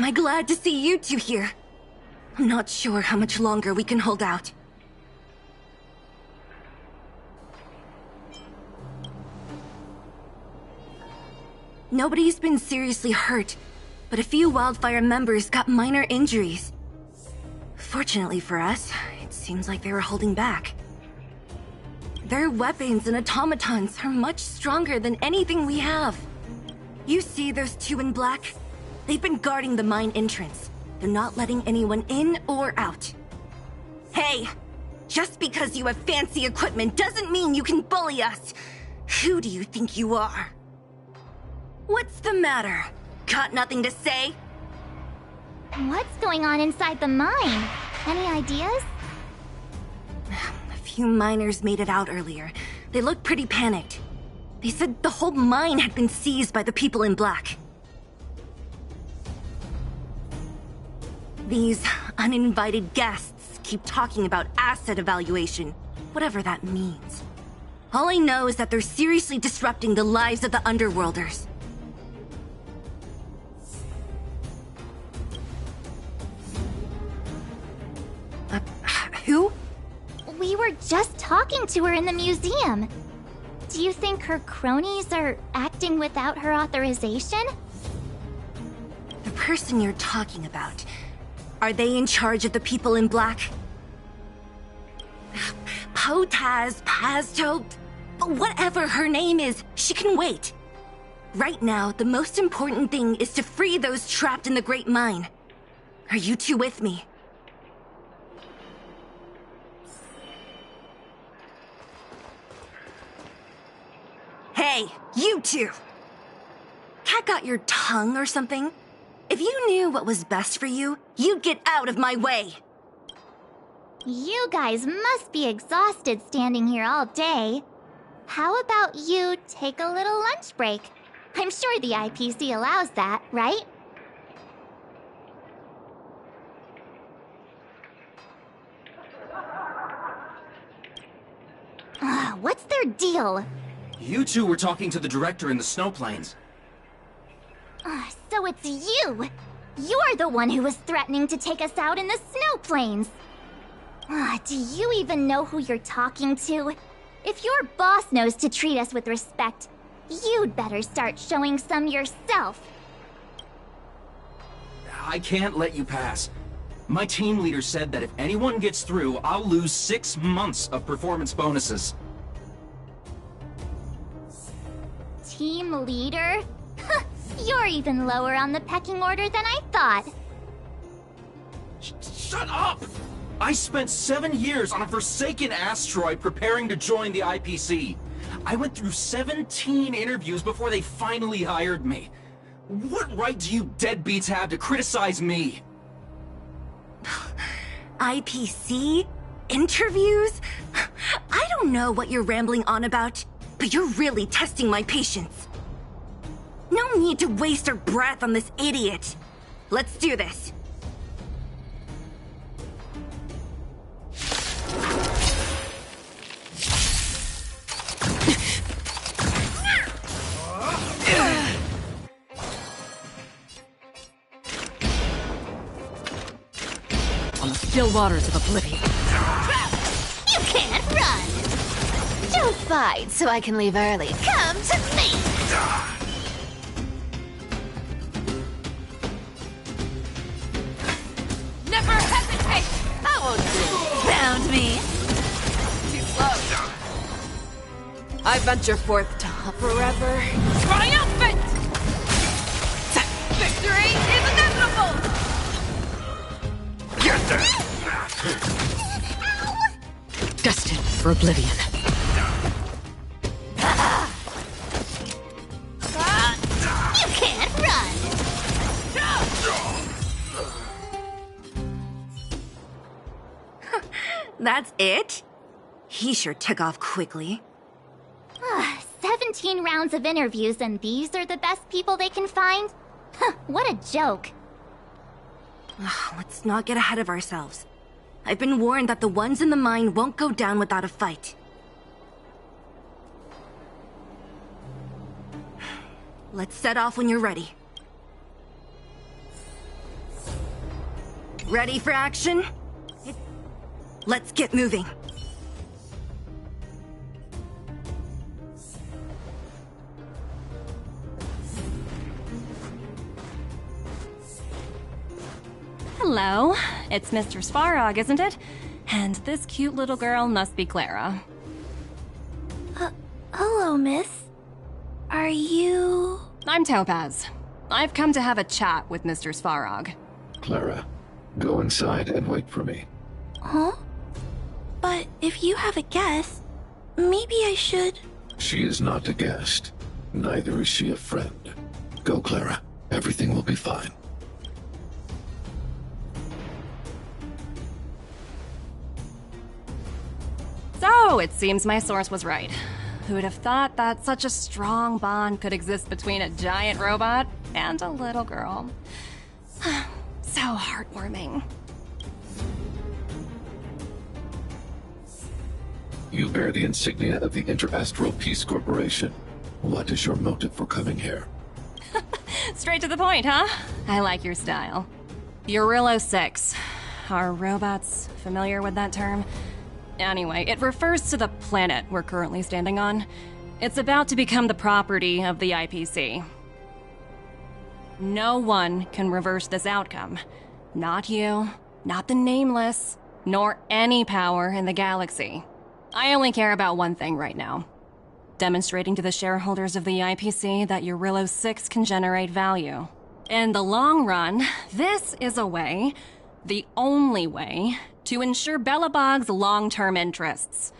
Am I glad to see you two here. I'm not sure how much longer we can hold out. Nobody's been seriously hurt, but a few Wildfire members got minor injuries. Fortunately for us, it seems like they were holding back. Their weapons and automatons are much stronger than anything we have. You see those two in black? They've been guarding the mine entrance. They're not letting anyone in or out. Hey! Just because you have fancy equipment doesn't mean you can bully us! Who do you think you are? What's the matter? Got nothing to say? What's going on inside the mine? Any ideas? A few miners made it out earlier. They looked pretty panicked. They said the whole mine had been seized by the people in black. These uninvited guests keep talking about asset evaluation, whatever that means. All I know is that they're seriously disrupting the lives of the Underworlders. Who? We were just talking to her in the museum. Do you think her cronies are acting without her authorization? The person you're talking about, are they in charge of the people in black? Potaz, Pazto, whatever her name is, she can wait. Right now, the most important thing is to free those trapped in the Great Mine. Are you two with me? Hey, you two! Cat got your tongue or something? If you knew what was best for you, you'd get out of my way! You guys must be exhausted standing here all day. How about you take a little lunch break? I'm sure the IPC allows that, right? What's their deal? You two were talking to the director in the snowplains. So it's you! You're the one who was threatening to take us out in the snowplains! Do you even know who you're talking to? If your boss knows to treat us with respect, you'd better start showing some yourself. I can't let you pass. My team leader said that if anyone gets through, I'll lose 6 months of performance bonuses. Team leader? You're even lower on the pecking order than I thought. Shut up! I spent 7 years on a forsaken asteroid preparing to join the IPC. I went through 17 interviews before they finally hired me. What right do you deadbeats have to criticize me? IPC? Interviews? I don't know what you're rambling on about, but you're really testing my patience. No need to waste our breath on this idiot. Let's do this. On the still waters of oblivion. You can't run! Don't fight so I can leave early. Come to me! Never hesitate! I won't do. Found me. Too slow. I venture forth to hunt forever. Triumphant! Victory is inevitable! Get there! Destined for oblivion. You can't run! That's it? He sure took off quickly. 17 rounds of interviews and these are the best people they can find? What a joke. Let's not get ahead of ourselves. I've been warned that the ones in the mine won't go down without a fight. Let's set off when you're ready. Ready for action? Let's get moving. Hello, it's Mr. Svarog, isn't it? And this cute little girl must be Clara. Hello, miss. Are you... I'm Topaz. I've come to have a chat with Mr. Svarog. Clara, go inside and wait for me. Huh? But if you have a guest, maybe I should... She is not a guest. Neither is she a friend. Go, Clara. Everything will be fine. So, it seems my source was right. Who would have thought that such a strong bond could exist between a giant robot and a little girl? So heartwarming. You bear the insignia of the Interastral Peace Corporation. What is your motive for coming here? Straight to the point, huh? I like your style. Eurillo 6. Are robots familiar with that term? Anyway, it refers to the planet we're currently standing on. It's about to become the property of the IPC. No one can reverse this outcome. Not you, not the Nameless, nor any power in the galaxy. I only care about one thing right now. Demonstrating to the shareholders of the IPC that Eurillo 6 can generate value. In the long run, this is a way, the only way, to ensure Belobog's long-term interests.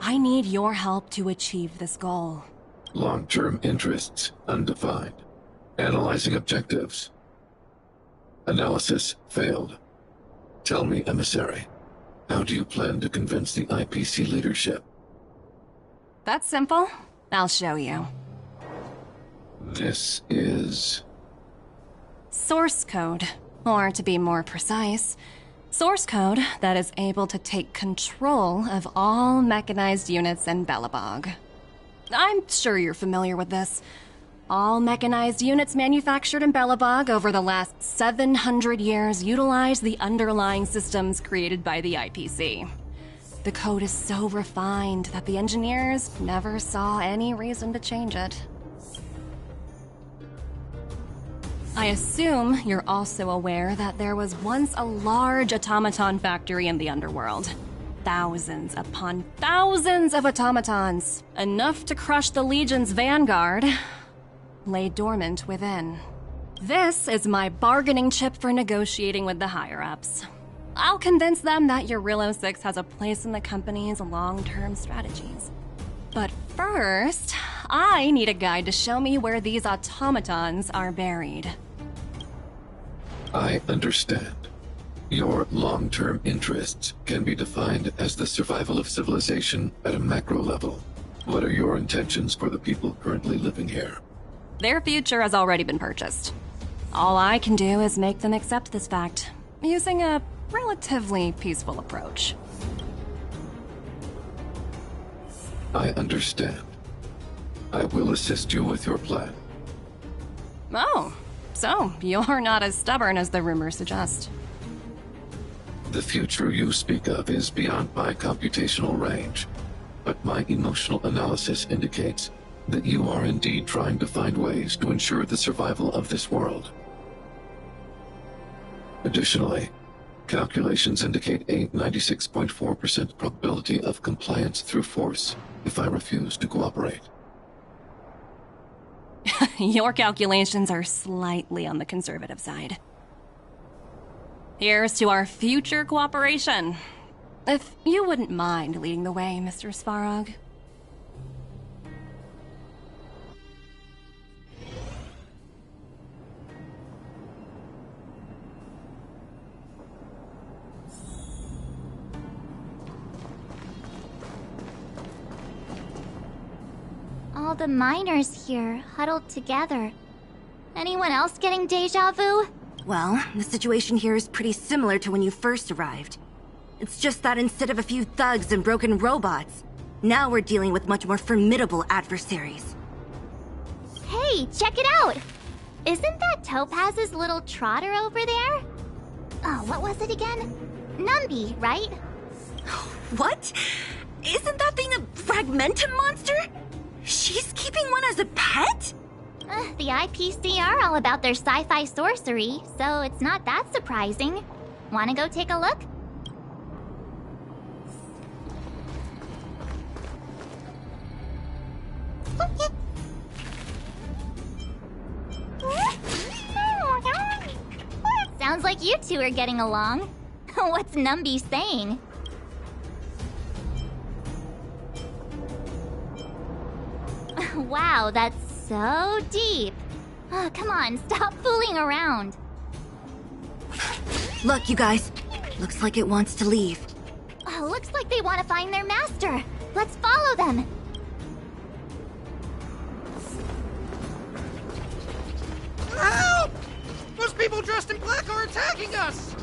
I need your help to achieve this goal. Long-term interests, undefined. Analyzing objectives. Analysis failed. Tell me, Emissary, how do you plan to convince the IPC leadership? That's simple. I'll show you. This is... Source code, or to be more precise, source code that is able to take control of all mechanized units in Belobog. I'm sure you're familiar with this. All mechanized units manufactured in Belobog over the last 700 years utilize the underlying systems created by the IPC. The code is so refined that the engineers never saw any reason to change it. I assume you're also aware that there was once a large automaton factory in the underworld. Thousands upon thousands of automatons, enough to crush the Legion's vanguard, lay dormant within. This is my bargaining chip for negotiating with the higher-ups. I'll convince them that Eurillo 6 has a place in the company's long-term strategies. But first, I need a guide to show me where these automatons are buried. I understand. Your long-term interests can be defined as the survival of civilization at a macro level. What are your intentions for the people currently living here? Their future has already been purchased. All I can do is make them accept this fact, using a relatively peaceful approach. I understand. I will assist you with your plan. Oh, so you're not as stubborn as the rumors suggest. The future you speak of is beyond my computational range, but my emotional analysis indicates that you are indeed trying to find ways to ensure the survival of this world. Additionally, calculations indicate a 96.4% probability of compliance through force if I refuse to cooperate. Your calculations are slightly on the conservative side. Here's to our future cooperation. If you wouldn't mind leading the way, Mr. Svarog. All the miners here, huddled together. Anyone else getting deja vu? Well, the situation here is pretty similar to when you first arrived. It's just that instead of a few thugs and broken robots, now we're dealing with much more formidable adversaries. Hey, check it out! Isn't that Topaz's little trotter over there? Oh, what was it again? Numby, right? What? Isn't that thing a Fragmentum monster? She's keeping one as a pet? The IPC are all about their sci-fi sorcery, so it's not that surprising. Wanna go take a look? Sounds like you two are getting along. What's Numby saying? Wow, that's so deep. Oh, come on, stop fooling around. Look, you guys. Looks like it wants to leave. Looks like they want to find their master. Let's follow them. Help! Those people dressed in black are attacking us!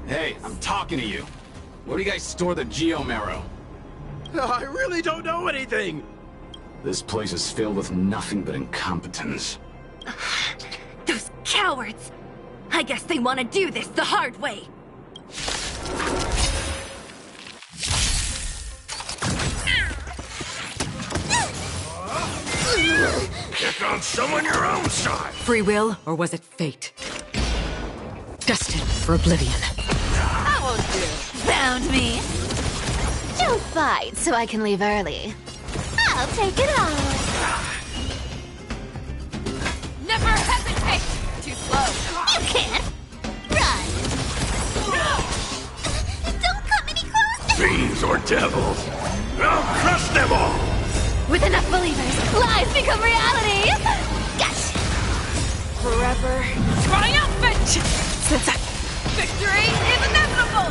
Hey, I'm talking to you. Where do you guys store the Geomarrow? I really don't know anything! This place is filled with nothing but incompetence. Those cowards! I guess they want to do this the hard way. Pick on someone your own side! Free will, or was it fate? Destined for oblivion. That won't do. Found me. Don't fight so I can leave early. I'll take it all. Never hesitate! Too slow. You can't. Run. Don't come any closer. Fiends or devils! I'll crush them all! With enough believers, lies become reality! Gotcha. Forever triumphant! Since victory is inevitable!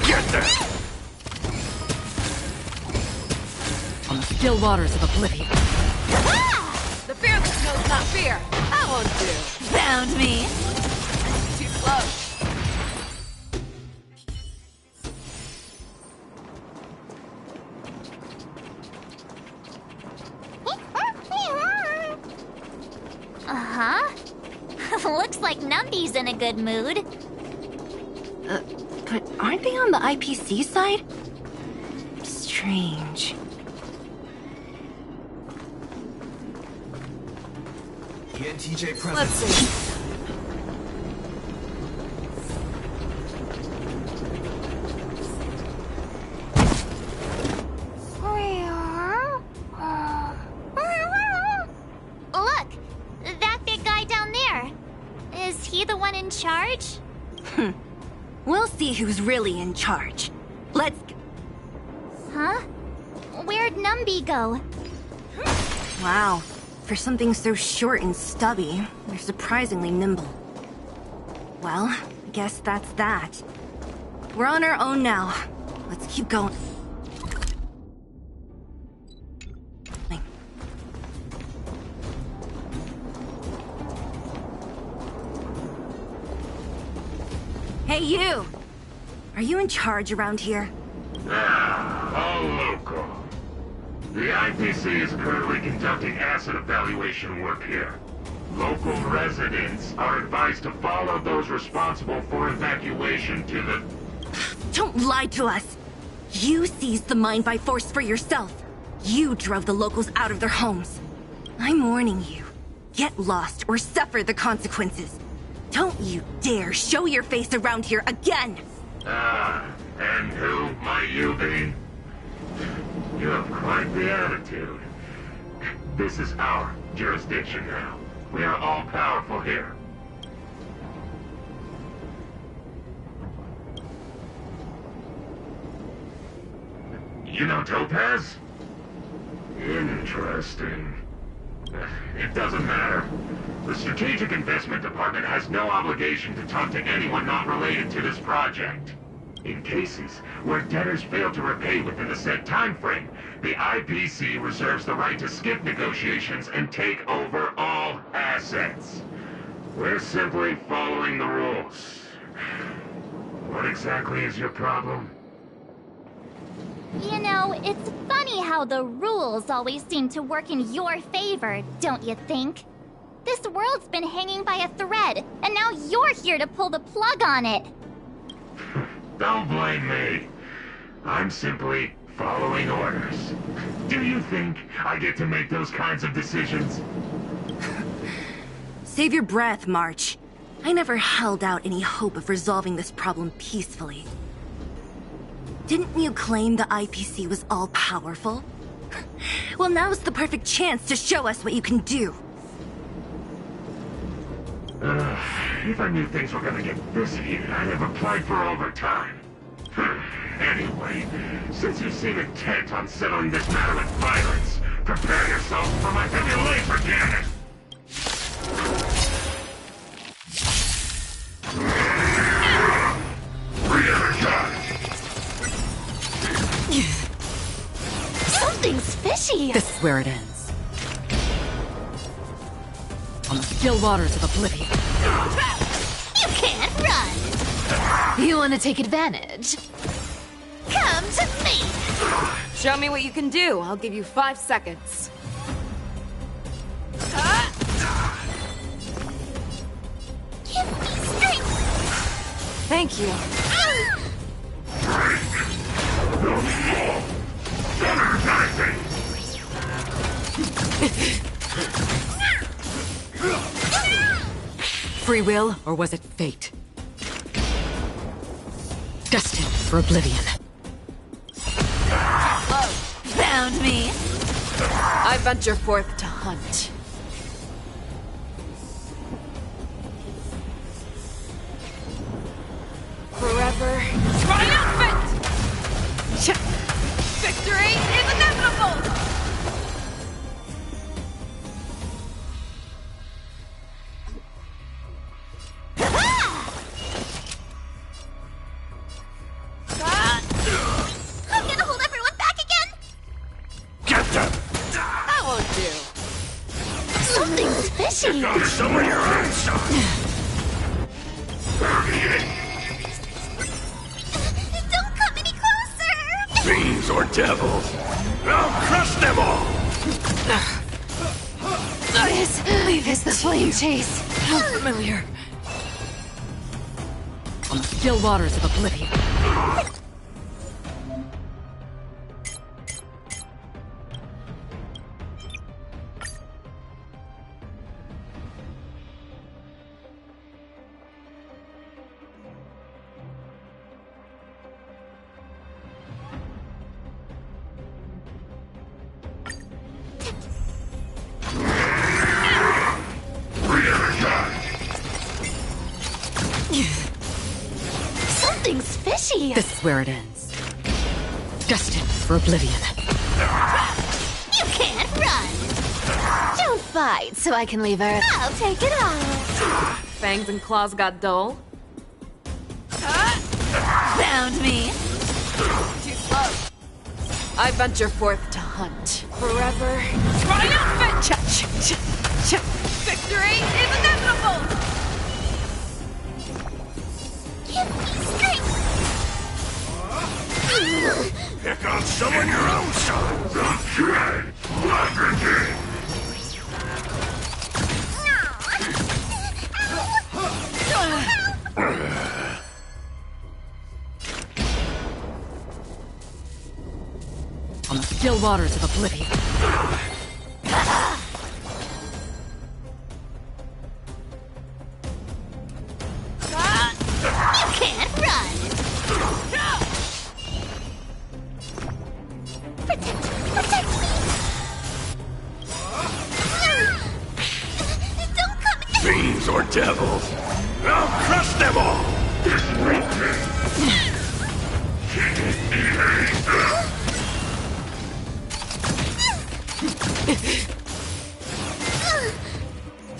Get them! On the still waters of oblivion. The fearless knows not fear. That won't do. Found me. Too slow. Uh-huh. Looks like Numby's in a good mood. But aren't they on the IPC side? Strange. ENTJ present. Let's see. Look, that big guy down there. Is he the one in charge? We'll see who's really in charge. Let's... Huh? Where'd Numby go? Wow. For something so short and stubby, they're surprisingly nimble. Well, guess that's that. We're on our own now. Let's keep going. Hey, you! Are you in charge around here? All local. The IPC is currently conducting asset evaluation work here. Local residents are advised to follow those responsible for evacuation to the... Don't lie to us! You seized the mine by force for yourself. You drove the locals out of their homes. I'm warning you. Get lost or suffer the consequences. Don't you dare show your face around here again! And who might you be? You have quite the attitude. This is our jurisdiction now. We are all powerful here. You know Topaz? Interesting. It doesn't matter. The Strategic Investment Department has no obligation to talk to anyone not related to this project. In cases where debtors fail to repay within the said time frame, the IPC reserves the right to skip negotiations and take over all assets. We're simply following the rules. What exactly is your problem? You know, it's funny how the rules always seem to work in your favor, don't you think? This world's been hanging by a thread, and now you're here to pull the plug on it. Don't blame me. I'm simply following orders. Do you think I get to make those kinds of decisions? Save your breath, March. I never held out any hope of resolving this problem peacefully. Didn't you claim the IPC was all-powerful? Well, now's the perfect chance to show us what you can do. If I knew things were gonna get this heated, I'd have applied for overtime. Anyway, since you seem intent on settling this matter with violence, prepare yourself for my heavy laser cannon! Something's fishy! This is where it ends. On the still waters of oblivion. You can't run! You want to take advantage? Come to me! Show me what you can do. I'll give you 5 seconds. Give me strength! Thank you. Free will, or was it fate? Destined for oblivion. Found me! I venture forth to hunt. Forever triumphant! Victory is inevitable! I'm gonna hold everyone back again! Get them! That won't do. Something's fishy! Got some of your own shot! Don't come any closer! Fiends or devils! I'll crush them all! This is the flame chase. How familiar. On the still waters of oblivion. Something's fishy! This is where it ends. Destined for oblivion. You can't run! Don't fight so I can leave Earth. I'll take it off. Fangs and claws got dull. Found me! Too slow. I venture forth to hunt. Forever triumphant! Victory is inevitable! Give me strength! Pick on someone your own shot! Don't try! On the still waters of oblivion. You can't run! Protect me! Don't come again! Fiends or devils! I'll crush them all!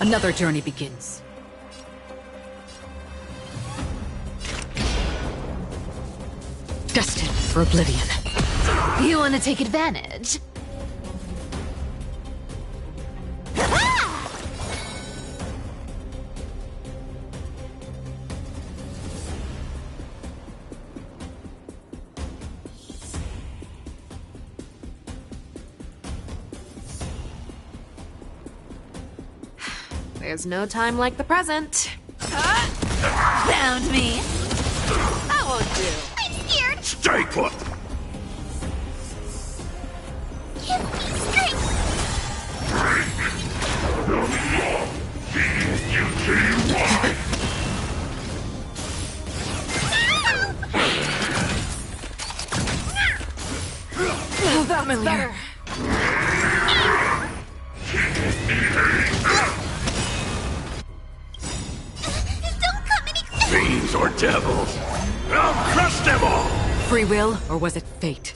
Another journey begins. Destined for oblivion. You want to take advantage? There's no time like the present. Found me. That won't do. I'm scared. Stay put! Give me strength. D-U-T-Y! That's better. Don't come any closer. Fiends or devils! I'll crush them all! Free will, or was it fate?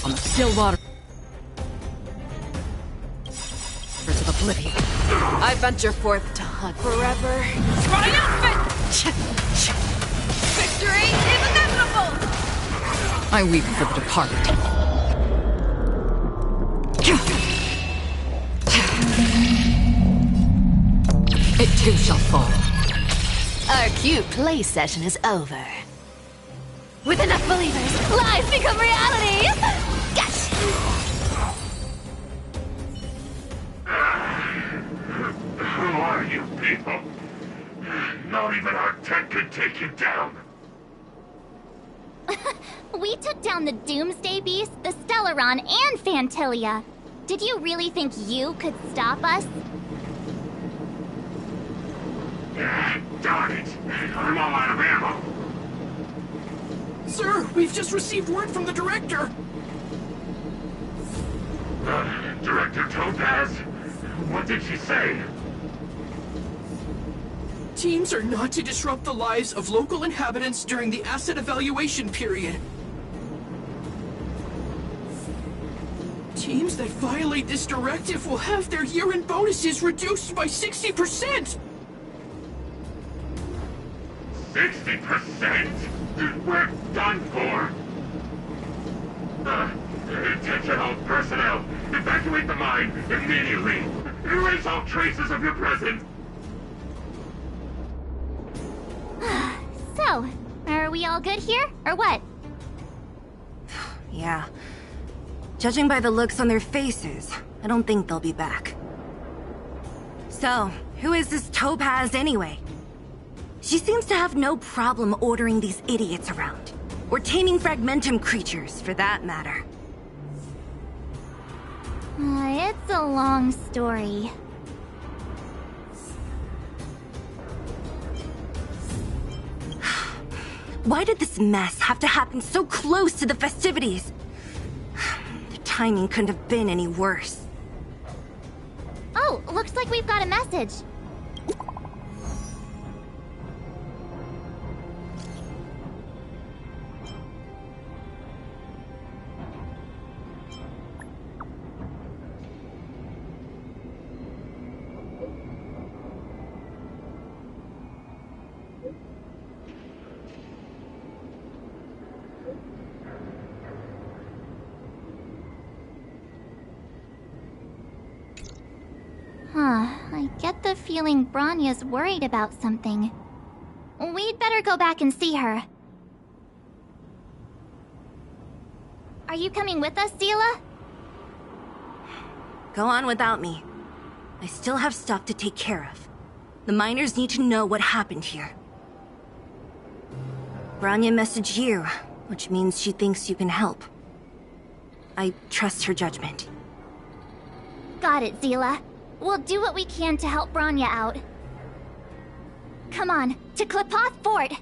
On the still water of oblivion. I venture forth to hunt forever. Triumphant! Victory is inevitable! I weep for the departed. It too shall fall. Our cute play session is over. With enough believers, lies become reality! Gotcha! Who are you people? Not even our tech could take you down. We took down the Doomsday Beast, the Stellaron, and Fantilia. Did you really think you could stop us? Darn it! I'm all out of ammo. Sir, we've just received word from the director. Director Topaz? What did she say? Teams are not to disrupt the lives of local inhabitants during the asset evaluation period. Teams that violate this directive will have their year-end bonuses reduced by 60%! 60%? We're done for! Attention all personnel! Evacuate the mine immediately! Erase all traces of your presence! So, are we all good here, or what? Yeah. Judging by the looks on their faces, I don't think they'll be back. So, who is this Topaz anyway? She seems to have no problem ordering these idiots around. Or taming fragmentum creatures, for that matter. It's a long story. Why did this mess have to happen so close to the festivities? The timing couldn't have been any worse. Oh, looks like we've got a message. I get the feeling Bronya's worried about something. We'd better go back and see her. Are you coming with us, Zila? Go on without me. I still have stuff to take care of. The miners need to know what happened here. Bronya messaged you, which means she thinks you can help. I trust her judgment. Got it, Zila. We'll do what we can to help Bronya out. Come on, to Klipoth Fort!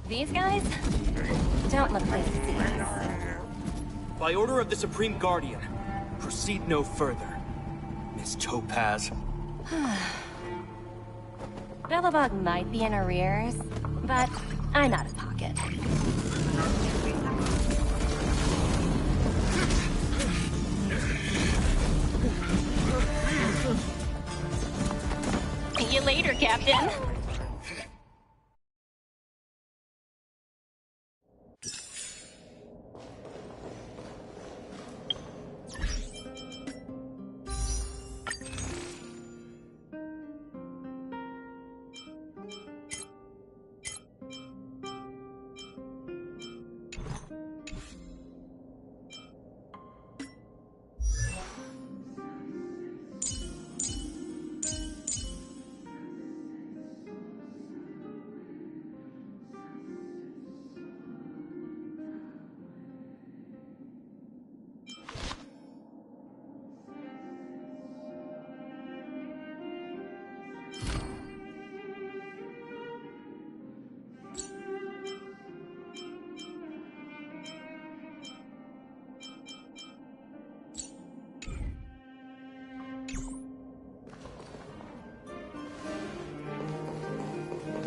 These guys don't look like thieves. By order of the Supreme Guardian, proceed no further, Miss Topaz. Billabug might be in arrears, but I'm out of pocket. See you later, Captain.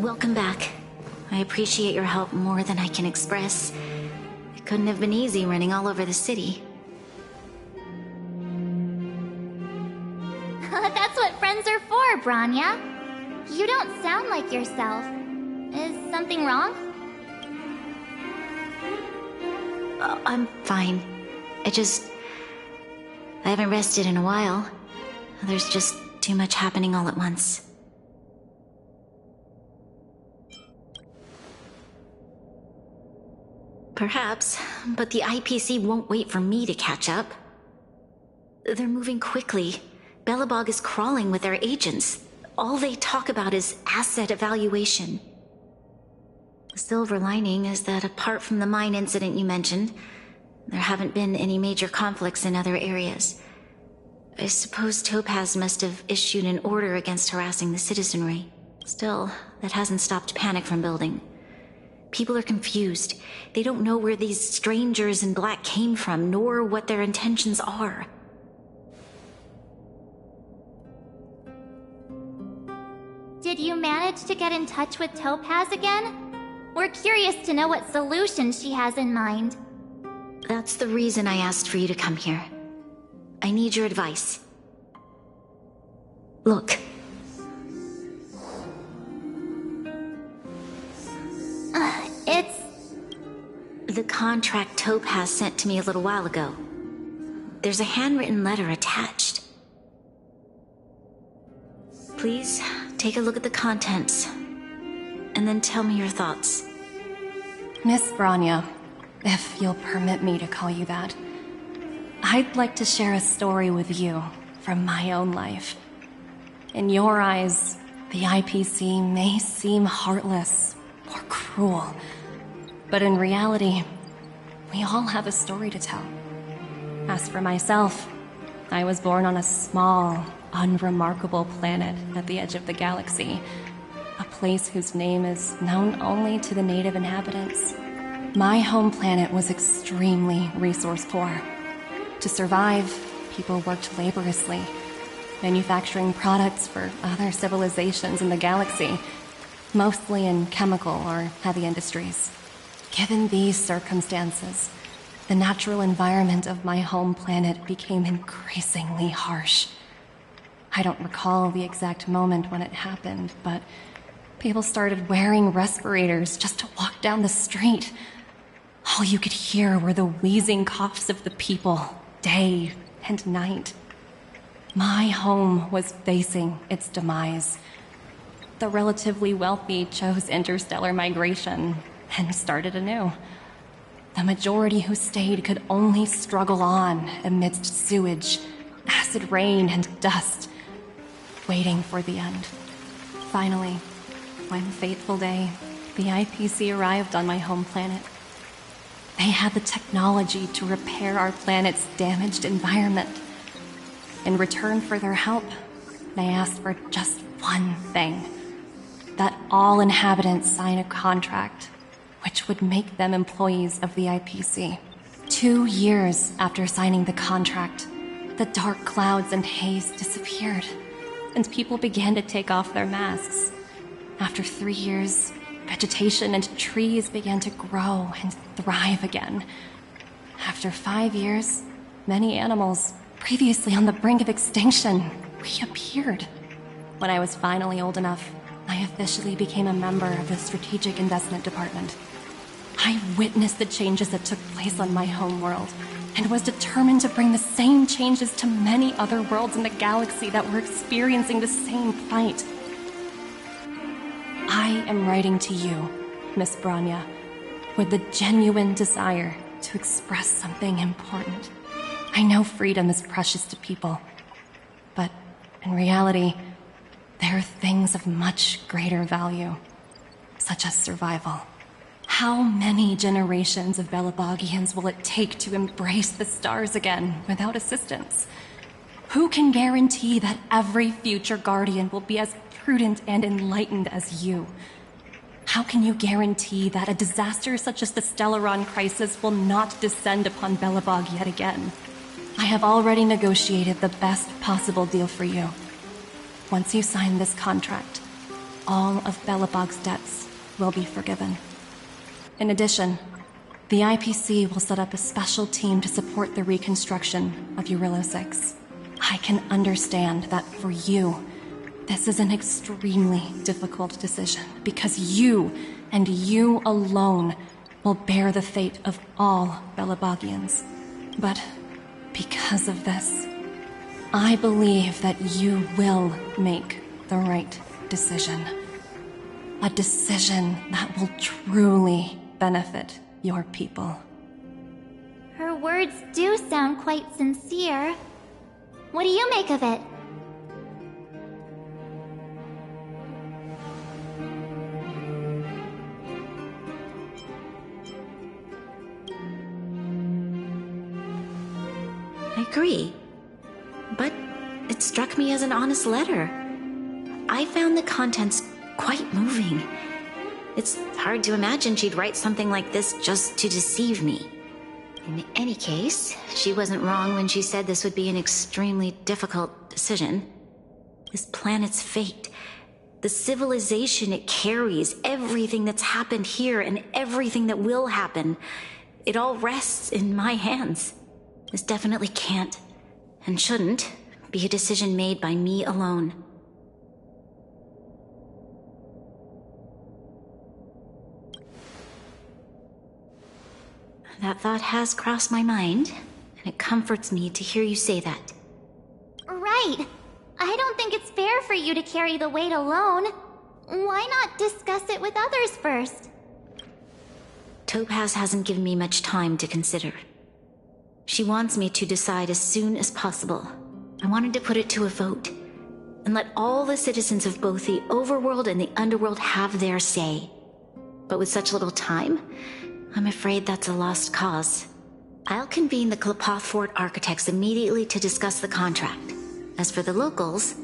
Welcome back. I appreciate your help more than I can express. It couldn't have been easy running all over the city. That's what friends are for, Branya. You don't sound like yourself. Is something wrong? I'm fine. I haven't rested in a while. There's just too much happening all at once. Perhaps, but the IPC won't wait for me to catch up. They're moving quickly. Belobog is crawling with their agents. All they talk about is asset evaluation. The silver lining is that apart from the mine incident you mentioned, there haven't been any major conflicts in other areas. I suppose Topaz must have issued an order against harassing the citizenry. Still, that hasn't stopped panic from building. People are confused. They don't know where these strangers in black came from, nor what their intentions are. Did you manage to get in touch with Topaz again? We're curious to know what solution she has in mind. That's the reason I asked for you to come here. I need your advice. Look. It's... The contract Topaz sent to me a little while ago. There's a handwritten letter attached. Please, take a look at the contents, and then tell me your thoughts. Miss Branya, if you'll permit me to call you that, I'd like to share a story with you from my own life. In your eyes, the IPC may seem heartless or cruel, but in reality, we all have a story to tell. As for myself, I was born on a small, unremarkable planet at the edge of the galaxy, a place whose name is known only to the native inhabitants. My home planet was extremely resource poor. To survive, people worked laboriously, manufacturing products for other civilizations in the galaxy, mostly in chemical or heavy industries. Given these circumstances, the natural environment of my home planet became increasingly harsh. I don't recall the exact moment when it happened, but people started wearing respirators just to walk down the street. All you could hear were the wheezing coughs of the people, day and night. My home was facing its demise. The relatively wealthy chose interstellar migration and started anew. The majority who stayed could only struggle on amidst sewage, acid rain, and dust, waiting for the end. Finally, one fateful day, the IPC arrived on my home planet. They had the technology to repair our planet's damaged environment. In return for their help, they asked for just one thing: that all inhabitants sign a contract which would make them employees of the IPC. 2 years after signing the contract, the dark clouds and haze disappeared, and people began to take off their masks. After 3 years, vegetation and trees began to grow and thrive again. After 5 years, many animals, previously on the brink of extinction, reappeared. When I was finally old enough, I officially became a member of the Strategic Investment Department. I witnessed the changes that took place on my home world, and was determined to bring the same changes to many other worlds in the galaxy that were experiencing the same plight. I am writing to you, Miss Branya, with the genuine desire to express something important. I know freedom is precious to people, but in reality, there are things of much greater value, such as survival. How many generations of Belobogians will it take to embrace the stars again without assistance? Who can guarantee that every future Guardian will be as prudent and enlightened as you? How can you guarantee that a disaster such as the Stellaron crisis will not descend upon Belobog yet again? I have already negotiated the best possible deal for you. Once you sign this contract, all of Belobog's debts will be forgiven. In addition, the IPC will set up a special team to support the reconstruction of Eurilla 6. I can understand that for you, this is an extremely difficult decision, because you, and you alone, will bear the fate of all Belobogians. But because of this, I believe that you will make the right decision. A decision that will truly benefit your people. Her words do sound quite sincere. What do you make of it? I agree. But it struck me as an honest letter. I found the contents quite moving. It's hard to imagine she'd write something like this just to deceive me. In any case, she wasn't wrong when she said this would be an extremely difficult decision. This planet's fate, the civilization it carries, everything that's happened here and everything that will happen, it all rests in my hands. This definitely can't, and shouldn't, be a decision made by me alone. That thought has crossed my mind, and it comforts me to hear you say that. Right. I don't think it's fair for you to carry the weight alone. Why not discuss it with others first? Topaz hasn't given me much time to consider. She wants me to decide as soon as possible. I wanted to put it to a vote, and let all the citizens of both the overworld and the underworld have their say. But with such little time, I'm afraid that's a lost cause. I'll convene the Klapothfort architects immediately to discuss the contract. As for the locals,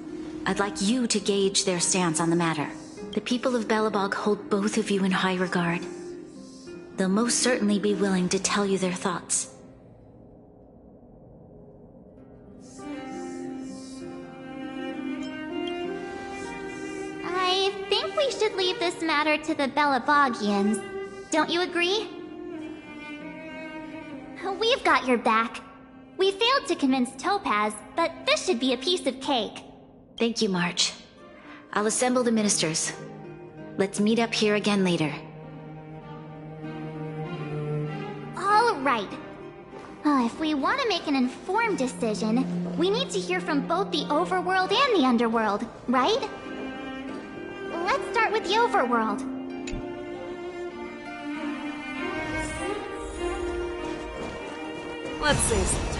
I'd like you to gauge their stance on the matter. The people of Belobog hold both of you in high regard. They'll most certainly be willing to tell you their thoughts. I think we should leave this matter to the Belobogians. Don't you agree? We've got your back. We failed to convince Topaz, but this should be a piece of cake. Thank you, March. I'll assemble the ministers. Let's meet up here again later. All right. If we want to make an informed decision, we need to hear from both the overworld and the underworld, right? Let's start with the overworld. Let's save some time.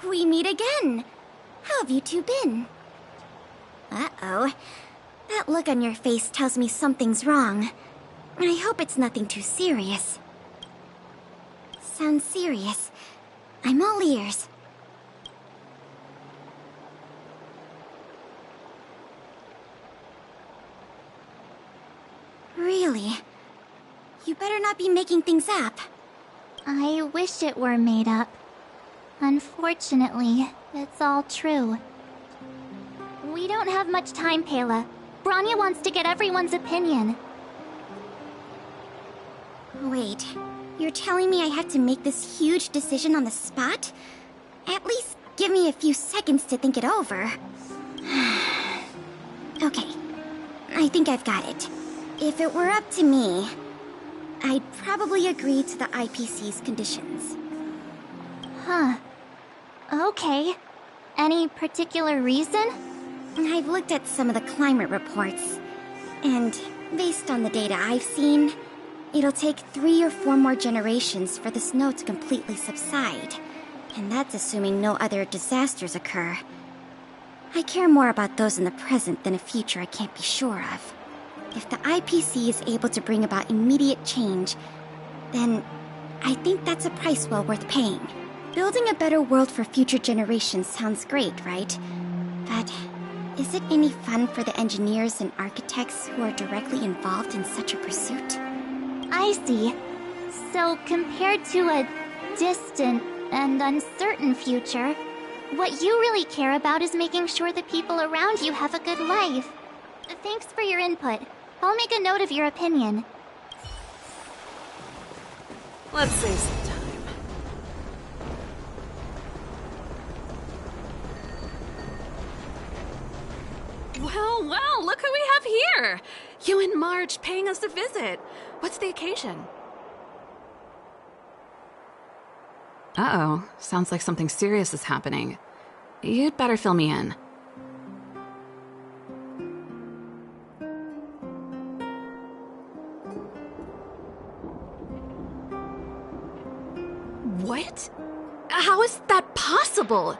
We meet again. How have you two been? Uh-oh. That look on your face tells me something's wrong. I hope it's nothing too serious. Sounds serious. I'm all ears. Really? You better not be making things up. I wish it were made up. Unfortunately, it's all true. We don't have much time, Pela. Branya wants to get everyone's opinion. Wait, you're telling me I have to make this huge decision on the spot? At least give me a few seconds to think it over. Okay, I think I've got it. If it were up to me, I'd probably agree to the IPC's conditions. Huh. Okay. Any particular reason? I've looked at some of the climate reports, and based on the data I've seen, it'll take 3 or 4 more generations for the snow to completely subside. And that's assuming no other disasters occur. I care more about those in the present than a future I can't be sure of. If the IPC is able to bring about immediate change, then I think that's a price well worth paying. Building a better world for future generations sounds great, right? But is it any fun for the engineers and architects who are directly involved in such a pursuit? I see. So compared to a distant and uncertain future, what you really care about is making sure the people around you have a good life. Thanks for your input. I'll make a note of your opinion. Let's save some time. Well, look who we have here! You and Marge paying us a visit. What's the occasion? Uh-oh. Sounds like something serious is happening. You'd better fill me in. What? How is that possible?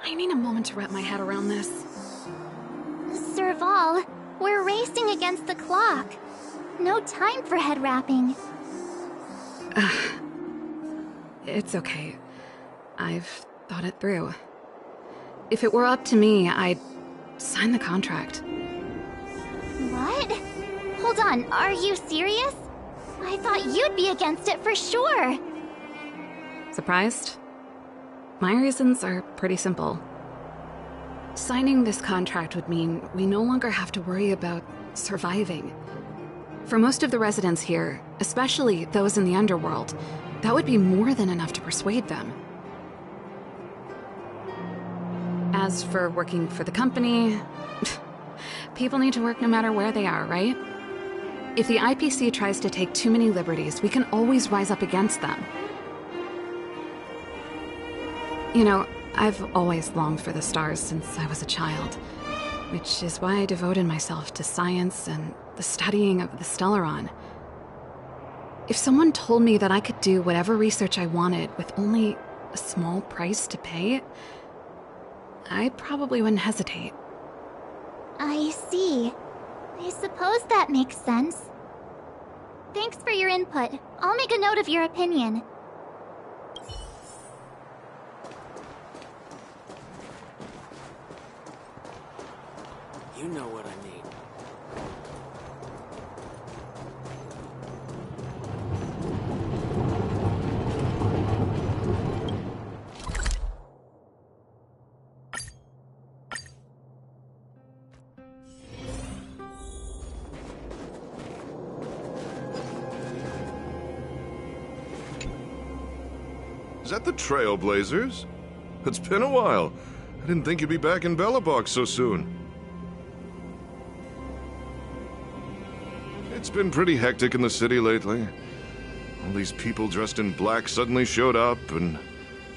I need a moment to wrap my head around this. Serval, we're racing against the clock. No time for head wrapping. It's okay. I've thought it through. If it were up to me, I'd sign the contract. What? Hold on, are you serious? I thought you'd be against it for sure. Surprised? My reasons are pretty simple. Signing this contract would mean we no longer have to worry about surviving. For most of the residents here, especially those in the underworld, that would be more than enough to persuade them. As for working for the company, people need to work no matter where they are, right? If the IPC tries to take too many liberties, we can always rise up against them. You know, I've always longed for the stars since I was a child, which is why I devoted myself to science and the studying of the Stellaron. If someone told me that I could do whatever research I wanted with only a small price to pay, I probably wouldn't hesitate. I see. I suppose that makes sense. Thanks for your input. I'll make a note of your opinion. You know what I mean. Is that the Trailblazers? It's been a while. I didn't think you'd be back in Belobog so soon. It's been pretty hectic in the city lately. All these people dressed in black suddenly showed up, and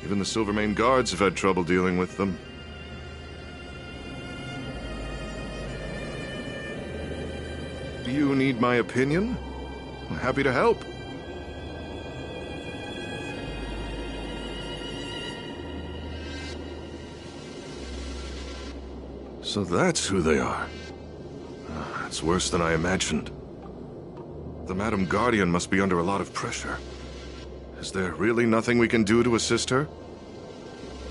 even the Silvermane guards have had trouble dealing with them. Do you need my opinion? I'm happy to help. So that's who they are. It's worse than I imagined. The Madam Guardian must be under a lot of pressure. Is there really nothing we can do to assist her?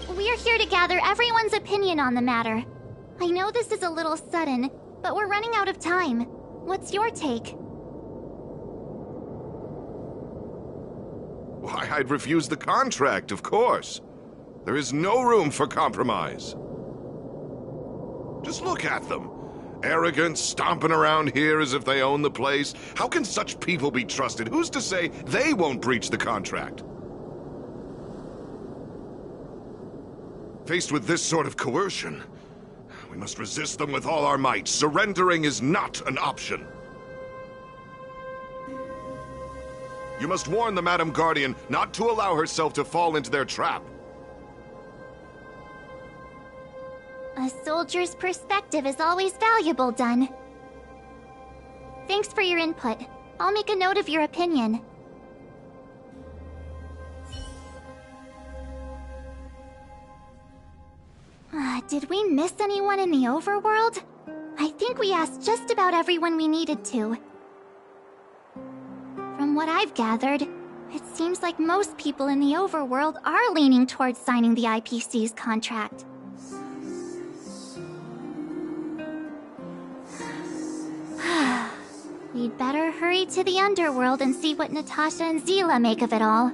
We're here to gather everyone's opinion on the matter. I know this is a little sudden, but we're running out of time. What's your take? Why, I'd refuse the contract, of course. There is no room for compromise. Just look at them. Arrogant, stomping around here as if they own the place. How can such people be trusted? Who's to say they won't breach the contract? Faced with this sort of coercion, we must resist them with all our might. Surrendering is not an option. You must warn the Madam Guardian not to allow herself to fall into their trap. A soldier's perspective is always valuable, Dun. Thanks for your input. I'll make a note of your opinion. Did we miss anyone in the overworld? I think we asked just about everyone we needed to. From what I've gathered, it seems like most people in the overworld are leaning towards signing the IPC's contract. We'd better hurry to the underworld and see what Natasha and Zila make of it all.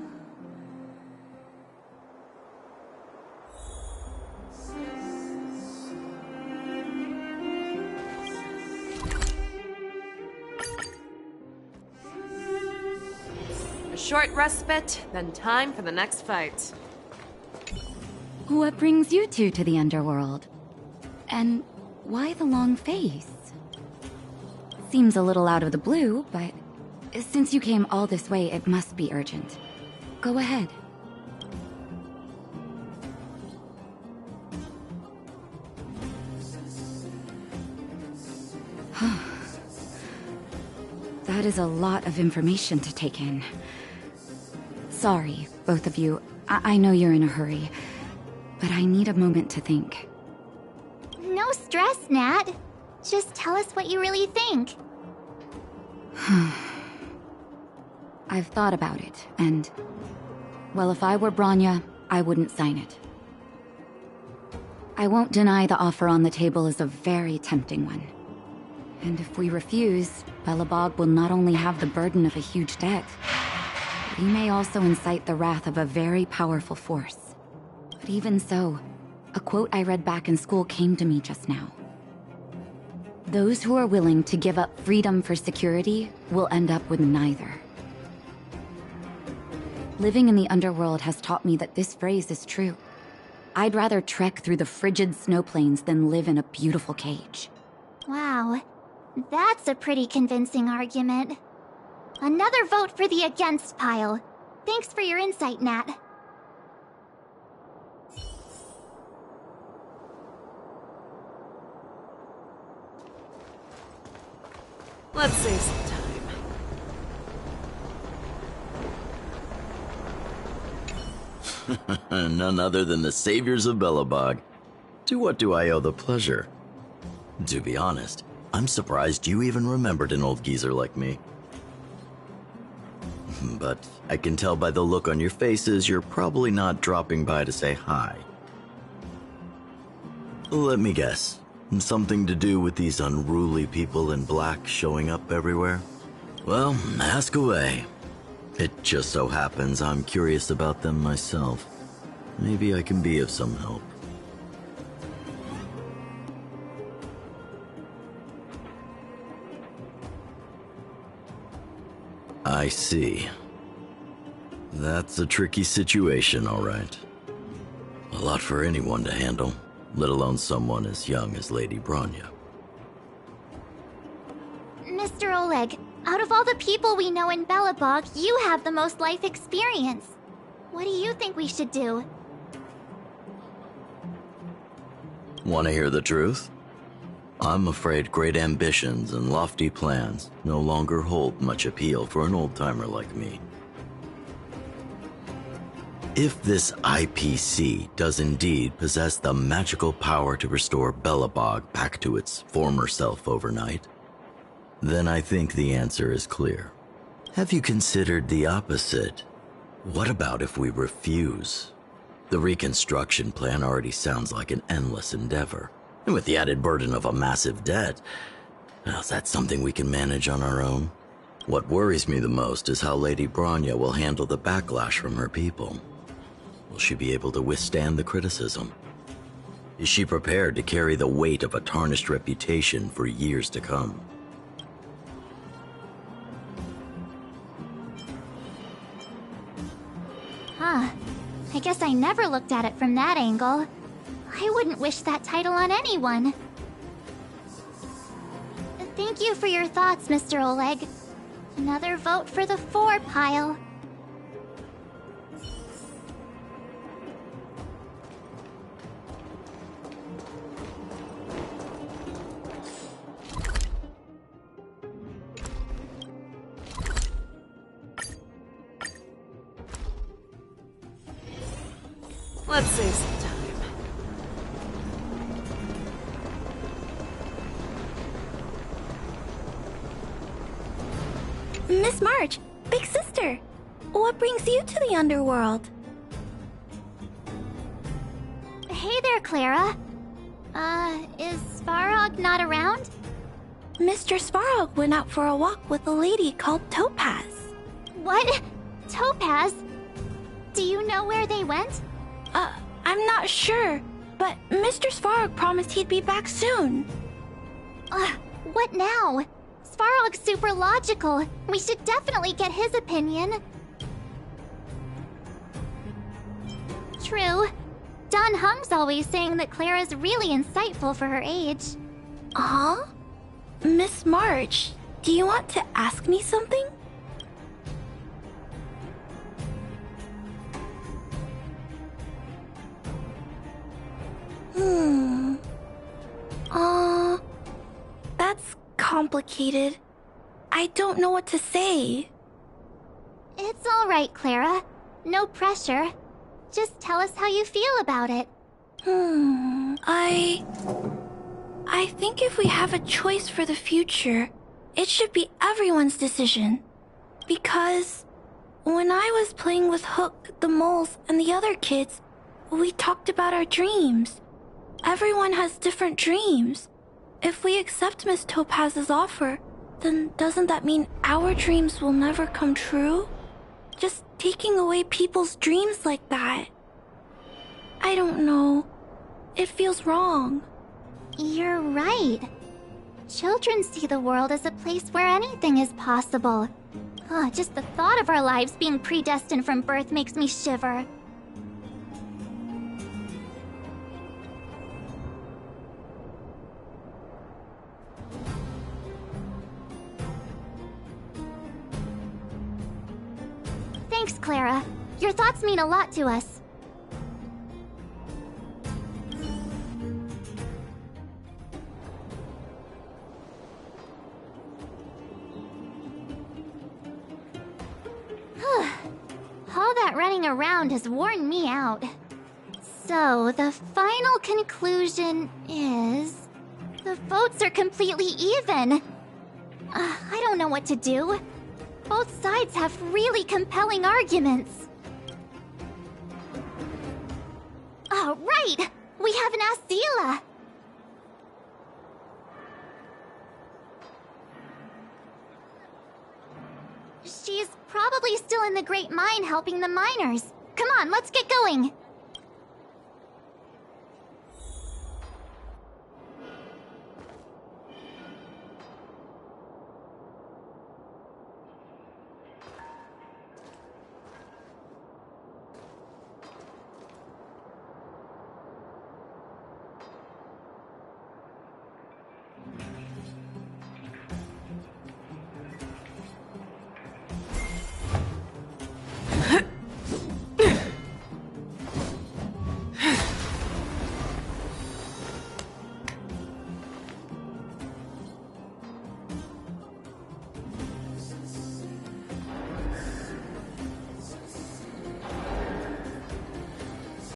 short respite, then time for the next fight. What brings you two to the underworld? And why the long face? Seems a little out of the blue, but since you came all this way, it must be urgent. Go ahead. That is a lot of information to take in. Sorry, both of you. I know you're in a hurry, but I need a moment to think. No stress, Nat. Just tell us what you really think. I've thought about it, and... well, if I were Bronya, I wouldn't sign it. I won't deny the offer on the table is a very tempting one. And if we refuse, Belobog will not only have the burden of a huge debt, but he may also incite the wrath of a very powerful force. But even so, a quote I read back in school came to me just now. Those who are willing to give up freedom for security will end up with neither. Living in the underworld has taught me that this phrase is true. I'd rather trek through the frigid snow plains than live in a beautiful cage. Wow, that's a pretty convincing argument. Another vote for the against pile. Thanks for your insight, Nat. Let's save some time. None other than the saviors of Belobog. To what do I owe the pleasure? To be honest, I'm surprised you even remembered an old geezer like me. But I can tell by the look on your faces you're probably not dropping by to say hi. Let me guess. Something to do with these unruly people in black showing up everywhere? Well, ask away. It just so happens I'm curious about them myself. Maybe I can be of some help. I see. That's a tricky situation, all right. A lot for anyone to handle, let alone someone as young as Lady Bronya. Mr. Oleg, out of all the people we know in Belobog, you have the most life experience. What do you think we should do? Want to hear the truth? I'm afraid great ambitions and lofty plans no longer hold much appeal for an old-timer like me. If this IPC does indeed possess the magical power to restore Belobog back to its former self overnight, then I think the answer is clear. Have you considered the opposite? What about if we refuse? The reconstruction plan already sounds like an endless endeavor. And with the added burden of a massive debt, well, is that something we can manage on our own? What worries me the most is how Lady Bronya will handle the backlash from her people. Will she be able to withstand the criticism? Is she prepared to carry the weight of a tarnished reputation for years to come? Huh. I guess I never looked at it from that angle. I wouldn't wish that title on anyone. Thank you for your thoughts, Mr. Oleg. Another vote for the 4 pile. Let's save some time. Miss March, big sister, what brings you to the underworld? Hey there, Clara. Is Svarog not around? Mr. Svarog went out for a walk with a lady called Topaz. What? Topaz? Do you know where they went? I'm not sure, but Mr. Svarog promised he'd be back soon. What now? Svarog's super logical. We should definitely get his opinion. True. Don Hung's always saying that Clara's really insightful for her age. Huh? Miss March, do you want to ask me something? That's complicated. I don't know what to say. It's alright, Clara. No pressure. Just tell us how you feel about it. I think if we have a choice for the future, it should be everyone's decision. Because when I was playing with Hook, the moles, and the other kids, we talked about our dreams. Everyone has different dreams. If we accept Miss Topaz's offer, then doesn't that mean our dreams will never come true? Just taking away people's dreams like that. I don't know. It feels wrong. You're right. Children see the world as a place where anything is possible. Just the thought of our lives being predestined from birth makes me shiver. Thanks, Clara. Your thoughts mean a lot to us. All that running around has worn me out. So, the final conclusion is... the votes are completely even. I don't know what to do. Both sides have really compelling arguments. Oh, right! We haven't asked Zila! She's probably still in the Great Mine helping the miners. Come on, let's get going!